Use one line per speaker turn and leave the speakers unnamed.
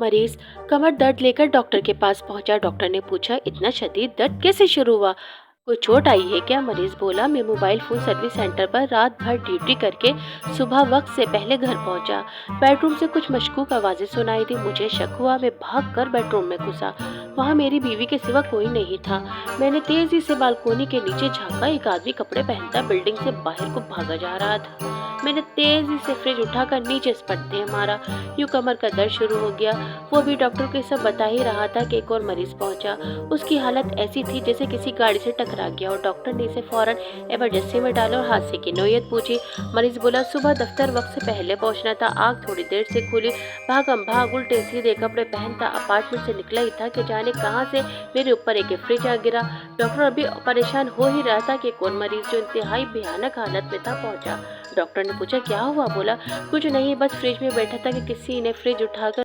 मरीज कमर दर्द लेकर डॉक्टर के पास पहुंचा। डॉक्टर ने पूछा, इतना शदीद दर्द कैसे शुरू हुआ? कोई चोट आई है क्या? मरीज बोला, मैं मोबाइल फोन सर्विस सेंटर पर रात भर ड्यूटी करके सुबह वक्त से पहले घर पहुंचा। बेडरूम से कुछ मशकूक आवाजें सुनाई दी। मुझे शक हुआ, मैं भाग कर बेडरूम में घुसा। वहां मेरी बीवी के सिवा कोई नहीं था। मैंने तेजी से बालकोनी के नीचे झांका। एक आदमी कपड़े पहनता बिल्डिंग से बाहर को भागा जा रहा था। मैंने तेजी से फ्रिज उठाकर नीचे स्पटते मारा। यूं कमर का दर्द शुरू हो गया। वो भी डॉक्टर को सब बता ही रहा था कि एक और मरीज पहुंचा। उसकी हालत ऐसी थी जैसे किसी गाड़ी से टकरा गया, और डॉक्टर ने इसे फौरन इमरजेंसी में डाला और हादसे की नौयत पूछी। मरीज बोला, सुबह दफ्तर वक्त से पहले पहुंचना था। आग थोड़ी देर से खुली। भागम भाग उल्टे सीधे कपड़े पहनता अपार्टमेंट से निकला ही था कि जाने कहां से मेरे ऊपर एक फ्रिज आ गिरा। डॉक्टर अभी परेशान हो ही रहा था कि कौन मरीज जो इंतहाई भयानक हालत में था पहुंचा। डॉक्टर ने पूछा, क्या हुआ? बोला, कुछ नहीं, बस फ्रिज में बैठा था कि किसी ने फ्रिज उठाकर